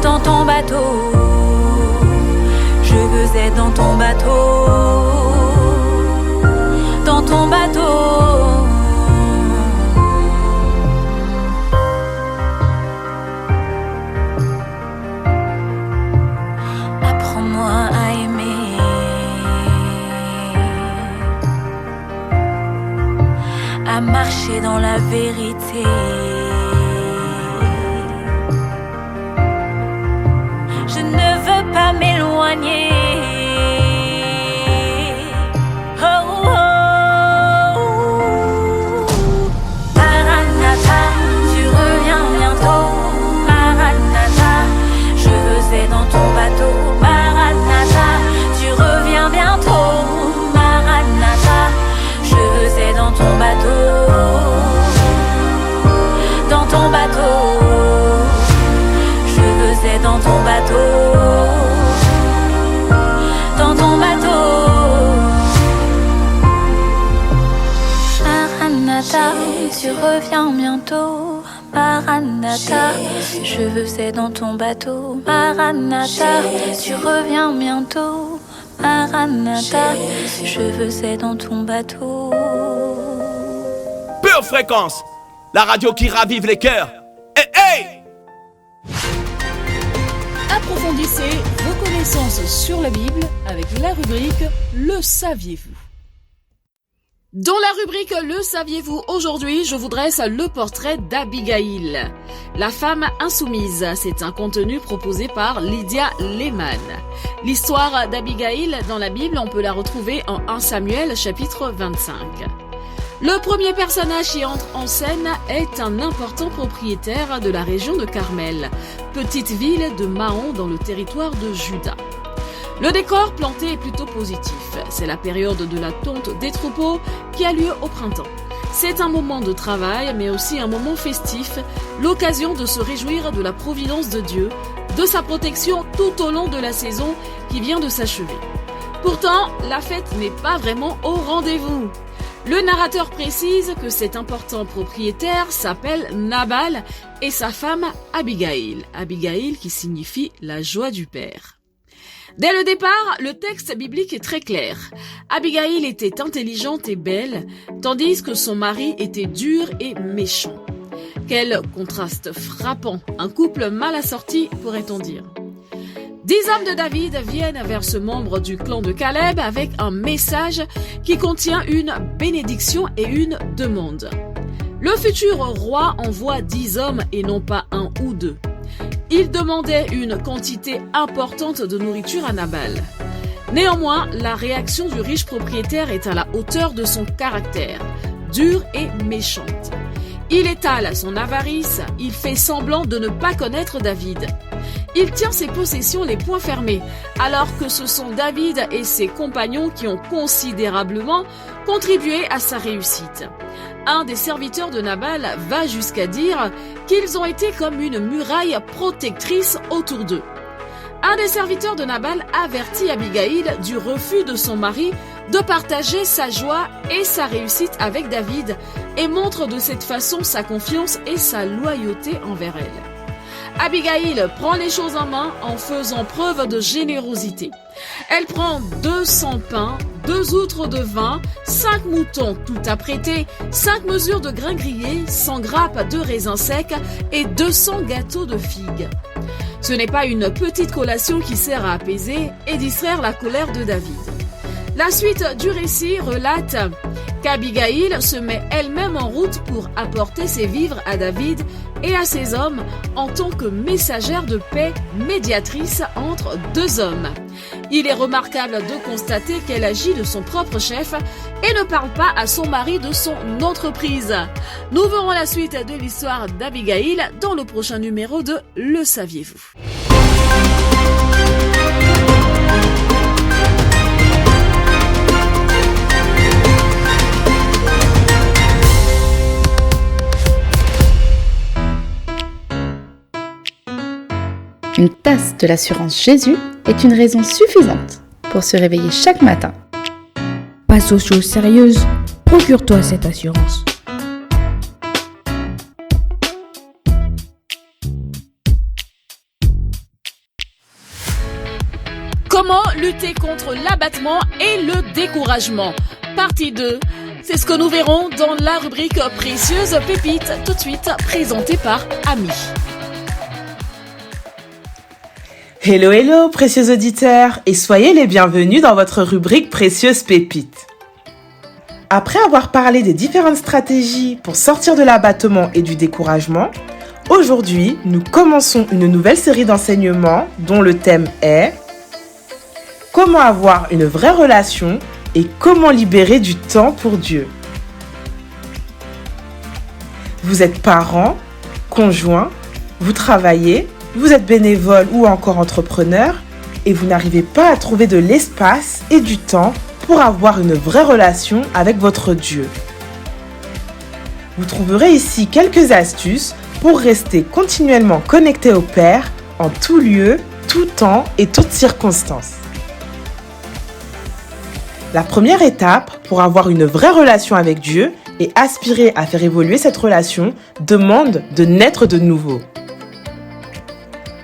[SPEAKER 13] Dans ton bateau, je veux être dans ton bateau. Dans ton bateau. Apprends-moi à aimer, à marcher dans la vérité. Je ne veux pas m'éloigner. Dans ton bateau, dans ton bateau. Maranatha, tu reviens bientôt. Maranatha, je veux être dans ton bateau. Maranatha, tu reviens bientôt. Maranatha, je veux être dans ton bateau.
[SPEAKER 5] Pure Fréquence, la radio qui ravive les cœurs. Hey!
[SPEAKER 3] Approfondissez vos connaissances sur la Bible avec la rubrique « Le saviez-vous ». Dans la rubrique « Le saviez-vous », aujourd'hui, je vous dresse le portrait d'Abigaïl, la femme insoumise. C'est un contenu proposé par Lydia Lehman. L'histoire d'Abigaïl dans la Bible, on peut la retrouver en 1 Samuel, chapitre 25. Le premier personnage qui entre en scène est un important propriétaire de la région de Carmel, petite ville de Mahon dans le territoire de Juda. Le décor planté est plutôt positif. C'est la période de la tonte des troupeaux qui a lieu au printemps. C'est un moment de travail, mais aussi un moment festif, l'occasion de se réjouir de la providence de Dieu, de sa protection tout au long de la saison qui vient de s'achever. Pourtant, la fête n'est pas vraiment au rendez-vous. Le narrateur précise que cet important propriétaire s'appelle Nabal et sa femme Abigaïl. Abigaïl qui signifie la joie du père. Dès le départ, le texte biblique est très clair. Abigaïl était intelligente et belle, tandis que son mari était dur et méchant. Quel contraste frappant, un couple mal assorti pourrait-on dire. 10 hommes de David viennent vers ce membre du clan de Caleb avec un message qui contient une bénédiction et une demande. Le futur roi envoie 10 hommes et non pas 1 ou 2. Il demandait une quantité importante de nourriture à Nabal. Néanmoins, la réaction du riche propriétaire est à la hauteur de son caractère, dure et méchante. Il étale son avarice, il fait semblant de ne pas connaître David. Il tient ses possessions les poings fermés, alors que ce sont David et ses compagnons qui ont considérablement contribué à sa réussite. Un des serviteurs de Nabal va jusqu'à dire qu'ils ont été comme une muraille protectrice autour d'eux. Un des serviteurs de Nabal avertit Abigaïl du refus de son mari de partager sa joie et sa réussite avec David et montre de cette façon sa confiance et sa loyauté envers elle. Abigaïl prend les choses en main en faisant preuve de générosité. Elle prend 200 pains, 2 outres de vin, 5 moutons tout apprêtés, 5 mesures de grains grillés, 100 grappes de raisins secs et 200 gâteaux de figues. Ce n'est pas une petite collation qui sert à apaiser et distraire la colère de David. La suite du récit relate qu'Abigail se met elle-même en route pour apporter ses vivres à David et à ses hommes en tant que messagère de paix, médiatrice entre deux hommes. Il est remarquable de constater qu'elle agit de son propre chef et ne parle pas à son mari de son entreprise. Nous verrons la suite de l'histoire d'Abigail dans le prochain numéro de Le saviez-vous ?
[SPEAKER 11] Une tasse de l'assurance Jésus est une raison suffisante pour se réveiller chaque matin.
[SPEAKER 6] Passe aux choses sérieuses, procure-toi cette assurance.
[SPEAKER 3] Comment lutter contre l'abattement et le découragement ? Partie 2. C'est ce que nous verrons dans la rubrique Précieuse Pépite, tout de suite présentée par Ami.
[SPEAKER 14] Hello, hello, précieux auditeurs, et soyez les bienvenus dans votre rubrique Précieuse Pépite. Après avoir parlé des différentes stratégies pour sortir de l'abattement et du découragement, aujourd'hui, nous commençons une nouvelle série d'enseignements dont le thème est « Comment avoir une vraie relation et comment libérer du temps pour Dieu ». Vous êtes parent, conjoint, vous travaillez, vous êtes bénévole ou encore entrepreneur et vous n'arrivez pas à trouver de l'espace et du temps pour avoir une vraie relation avec votre Dieu. Vous trouverez ici quelques astuces pour rester continuellement connecté au Père en tout lieu, tout temps et toutes circonstances. La première étape pour avoir une vraie relation avec Dieu et aspirer à faire évoluer cette relation demande de naître de nouveau.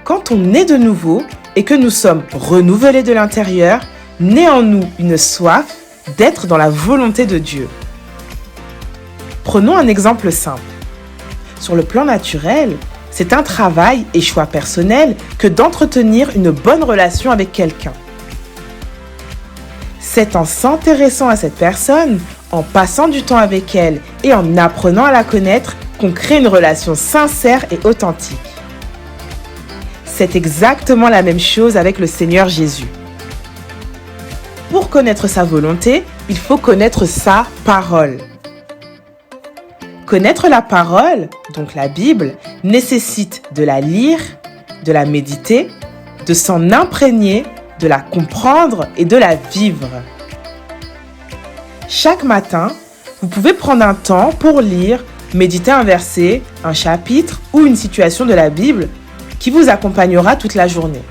[SPEAKER 14] Quand on naît de nouveau et que nous sommes renouvelés de l'intérieur, naît en nous une soif d'être dans la volonté de Dieu. Prenons un exemple simple. Sur le plan naturel, c'est un travail et choix personnel que d'entretenir une bonne relation avec quelqu'un. C'est en s'intéressant à cette personne, en passant du temps avec elle et en apprenant à la connaître qu'on crée une relation sincère et authentique. C'est exactement la même chose avec le Seigneur Jésus. Pour connaître sa volonté, il faut connaître sa parole. Connaître la parole, donc la Bible, nécessite de la lire, de la méditer, de s'en imprégner, de la comprendre et de la vivre. Chaque matin, vous pouvez prendre un temps pour lire, méditer un verset, un chapitre ou une situation de la Bible qui vous accompagnera toute la journée.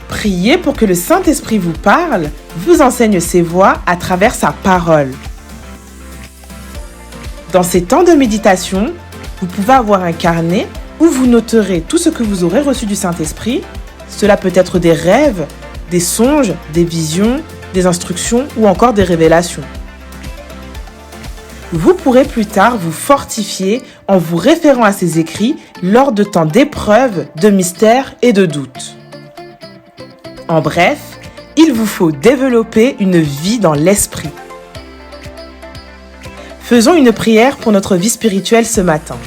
[SPEAKER 14] Priez pour que le Saint-Esprit vous parle, vous enseigne ses voies à travers sa parole. Dans ces temps de méditation, vous pouvez avoir un carnet où vous noterez tout ce que vous aurez reçu du Saint-Esprit. Cela peut être des rêves, des songes, des visions, des instructions ou encore des révélations. Vous pourrez plus tard vous fortifier en vous référant à ces écrits lors de temps d'épreuves, de mystères et de doutes. En bref, il vous faut développer une vie dans l'esprit. Faisons une prière pour notre vie spirituelle ce matin.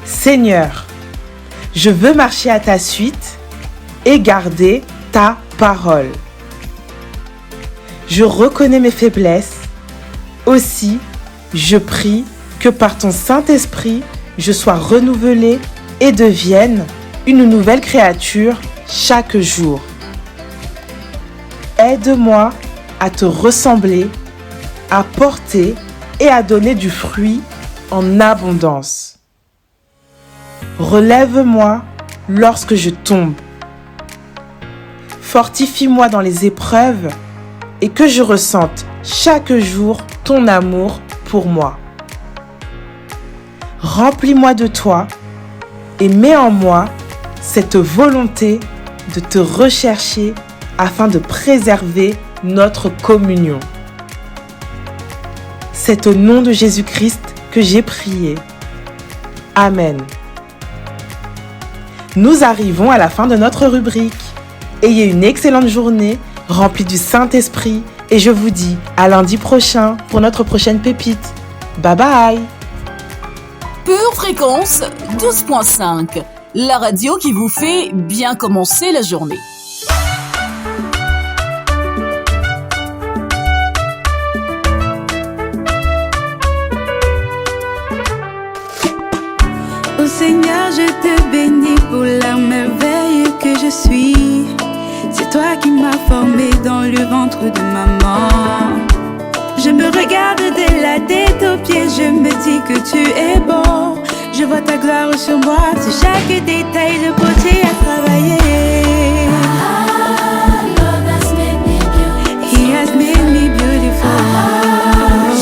[SPEAKER 14] Seigneur, je veux marcher à ta suite et garder ta parole. Je reconnais mes faiblesses. Aussi, je prie que par ton Saint-Esprit, je sois renouvelé et devienne une nouvelle créature chaque jour. Aide-moi à te ressembler, à porter et à donner du fruit en abondance. Relève-moi lorsque je tombe. Fortifie-moi dans les épreuves et que je ressente chaque jour ton amour pour moi. Remplis-moi de toi et mets en moi cette volonté de te rechercher afin de préserver notre communion. C'est au nom de Jésus-Christ que j'ai prié. Amen. Nous arrivons à la fin de notre rubrique. Ayez une excellente journée remplie du Saint-Esprit Et je vous dis à lundi prochain pour notre prochaine pépite. Bye bye.
[SPEAKER 3] Pure Fréquence 12.5, la radio qui vous fait bien commencer la journée.
[SPEAKER 15] Ô Seigneur, je te bénis pour la merveille que je suis. C'est toi qui m'as formé dans le ventre de maman. Je me regarde de la tête aux pieds, je me dis que tu es bon. Je vois ta gloire sur moi, sur chaque détail de beauté à travailler. Lord has made me beautiful. He has made me beautiful.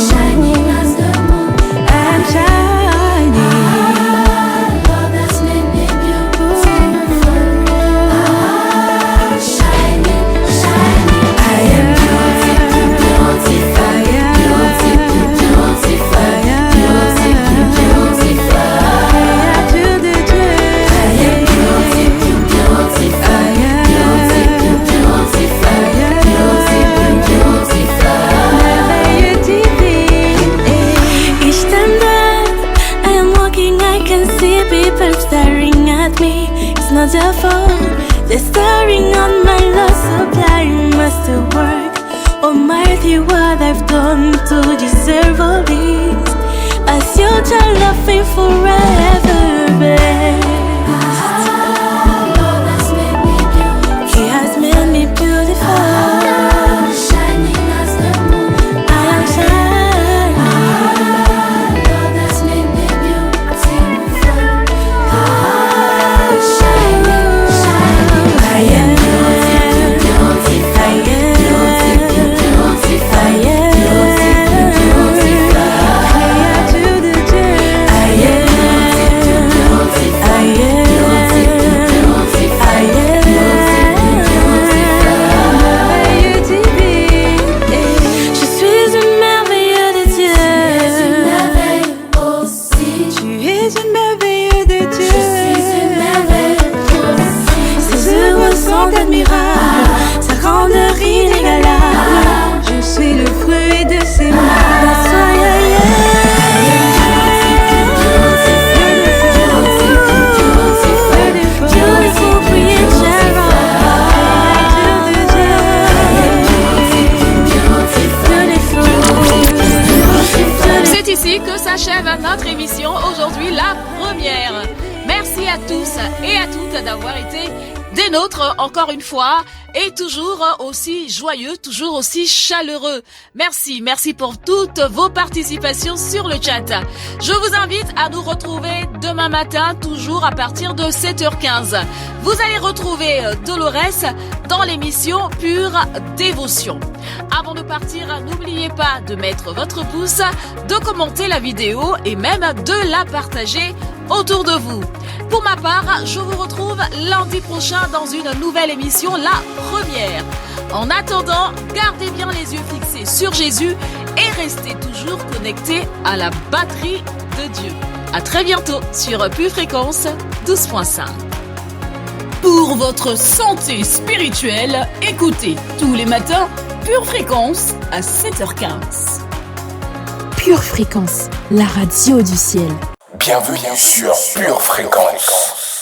[SPEAKER 15] Shining as the moon. I'm shining. Lord has made me beautiful. Shining, shining. I am beautiful, beautiful. Not a fault, they're staring on my love supply, masterwork. Almighty, what I've done to deserve all this. As your child, love me forever best. Lord has made me beautiful. He has made me beautiful. Shining as the moon. I am shining. Lord has made me beautiful. Sa grandeur inégalable, je suis le fruit de ses mains.
[SPEAKER 3] C'est ici que s'achève notre émission, aujourd'hui la première. Merci à tous et à toutes d'avoir été des nôtres encore une fois et toujours aussi joyeux, toujours aussi chaleureux. Merci pour toutes vos participations sur le chat. Je vous invite à nous retrouver demain matin, toujours à partir de 7h15. Vous allez retrouver Dolores dans l'émission Pure Dévotion. Avant de partir, n'oubliez pas de mettre votre pouce, de commenter la vidéo et même de la partager autour de vous. Pour ma part, je vous retrouve lundi prochain dans une nouvelle émission, la première. En attendant, gardez bien les yeux fixés sur Jésus et restez toujours connectés à la batterie de Dieu. À très bientôt sur Pure Fréquence 12.5. Pour votre santé spirituelle, écoutez tous les matins Pure Fréquence à 7h15.
[SPEAKER 16] Pure Fréquence, la radio du ciel.
[SPEAKER 2] Bienvenue sur Pure Fréquence.